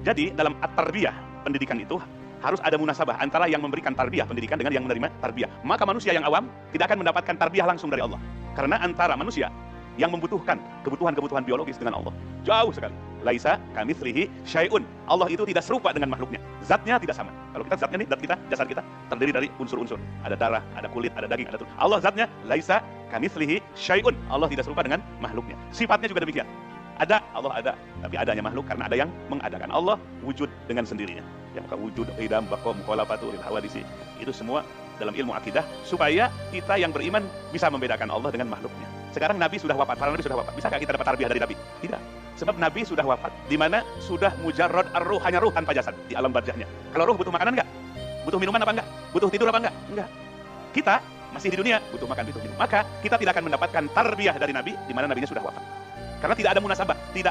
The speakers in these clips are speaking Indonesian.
Jadi dalam at-tarbiyah, pendidikan itu harus ada munasabah antara yang memberikan tarbiyah pendidikan dengan yang menerima tarbiyah. Maka manusia yang awam tidak akan mendapatkan tarbiyah langsung dari Allah. Karena antara manusia yang membutuhkan kebutuhan-kebutuhan biologis dengan Allah jauh sekali. Laisa kamitslihi syai'un. Allah itu tidak serupa dengan makhluknya. Zatnya tidak sama. Kalau kita zatnya nih, zat kita, jasad kita terdiri dari unsur-unsur. Ada darah, ada kulit, ada daging, ada tulang. Allah zatnya laisa kamitslihi syai'un. Allah tidak serupa dengan makhluknya. Sifatnya juga demikian. Ada, Allah ada, tapi adanya makhluk karena ada yang mengadakan. Allah wujud dengan sendirinya. Ya, maka wujud, idam, baqa, mukhalafatu, lil hawadisi. Itu semua dalam ilmu akidah supaya kita yang beriman bisa membedakan Allah dengan makhluknya. Sekarang Nabi sudah wafat, para Nabi sudah wafat. Bisakah kita dapat tarbiyah dari Nabi? Tidak. Sebab Nabi sudah wafat, di mana sudah mujarrad ar-ruh, hanya ruh tanpa jasad di alam barzahnya. Kalau ruh butuh makanan enggak? Butuh minuman apa enggak? Butuh tidur apa enggak? Enggak. Kita masih di dunia, butuh makan, butuh minum. Maka kita tidak akan mendapatkan tarbiyah dari Nabi di mana Nabinya sudah wafat. Karena tidak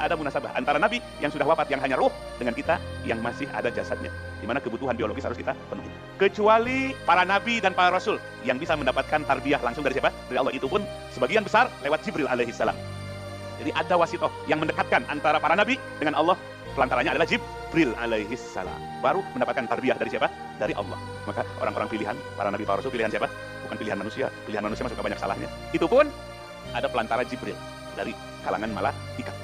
ada munasabah antara Nabi yang sudah wafat yang hanya ruh dengan kita yang masih ada jasadnya, di mana kebutuhan biologis harus kita penuhi. Kecuali para Nabi dan para Rasul yang bisa mendapatkan tarbiyah langsung dari siapa? Dari Allah. Itu pun sebagian besar lewat Jibril alaihissalam. Jadi ada wasitoh yang mendekatkan antara para Nabi dengan Allah. Pelantaranya adalah Jibril alaihissalam. Baru mendapatkan tarbiyah dari siapa? Dari Allah. Maka orang-orang pilihan, para Nabi, para Rasul, pilihan siapa? Bukan pilihan manusia. Pilihan manusia masuk ke banyak salahnya. Itu pun ada pelantara Jibril dari kalangan malaikat.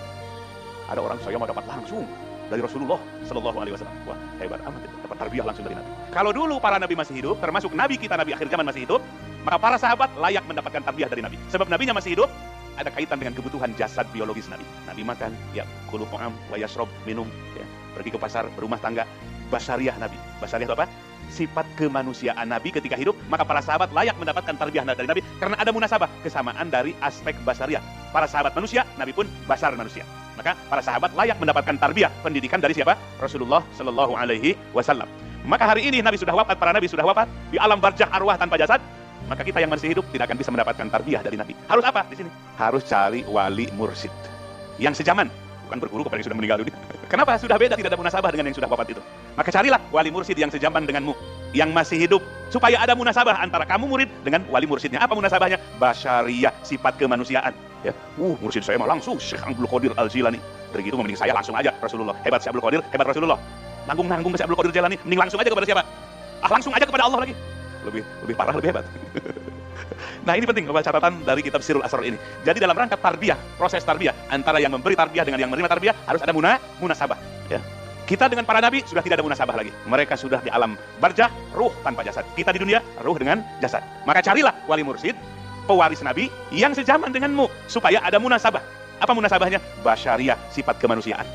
Ada orang, saya mau dapat langsung dari Rasulullah Sallallahu Alaihi Wasallam. Wah, hebat amat itu, dapat tarbiyah langsung dari Nabi. Kalau dulu para Nabi masih hidup, termasuk Nabi kita, Nabi akhir zaman masih hidup, maka para sahabat layak mendapatkan tarbiyah dari Nabi. Sebab Nabinya masih hidup, ada kaitan dengan kebutuhan jasad biologis Nabi. Nabi makan, ya, kulu ta'am wa yashrob, minum, ya, pergi ke pasar, berumah tangga. Basariyah Nabi. Basariyah itu apa? Sifat kemanusiaan Nabi ketika hidup, maka para sahabat layak mendapatkan tarbiyah dari Nabi karena ada munasabah, kesamaan dari aspek basariyah. Para sahabat manusia, Nabi pun basar manusia. Maka para sahabat layak mendapatkan tarbiyah pendidikan dari siapa? Rasulullah Sallallahu Alaihi Wasallam. Maka hari ini Nabi sudah wafat, para Nabi sudah wafat di alam barzah arwah tanpa jasad. Maka kita yang masih hidup tidak akan bisa mendapatkan tarbiyah dari Nabi. Harus apa di sini? Harus cari wali mursyid yang sejaman, bukan berguru kepada yang sudah meninggal dunia. Kenapa? Sudah beda, tidak ada munasabah dengan yang sudah wafat itu. Maka carilah wali mursyid yang sejaman denganmu, yang masih hidup, supaya ada munasabah antara kamu murid dengan wali mursyidnya. Apa munasabahnya? Basyariyah, sifat kemanusiaan. Ya, mursyid saya mah langsung Syekh Abdul Qadir Al-Jilani. Begitu mending saya langsung aja Rasulullah. Hebat Syekh Abdul Qadir, hebat Rasulullah. Nanggung Syekh Abdul Qadir Jilani, mending langsung aja kepada siapa? Langsung aja kepada Allah lagi. Lebih parah, lebih hebat. Nah, ini penting catatan dari kitab Sirrul Asrar ini. Jadi dalam rangka tarbiyah, proses tarbiyah antara yang memberi tarbiyah dengan yang menerima tarbiyah harus ada munasabah. Ya. Kita dengan para nabi sudah tidak ada munasabah lagi. Mereka sudah di alam barzah, ruh tanpa jasad. Kita di dunia, ruh dengan jasad. Maka carilah wali mursyid, pewaris nabi yang sejaman denganmu supaya ada munasabah. Apa munasabahnya? Basyariyah, sifat kemanusiaan.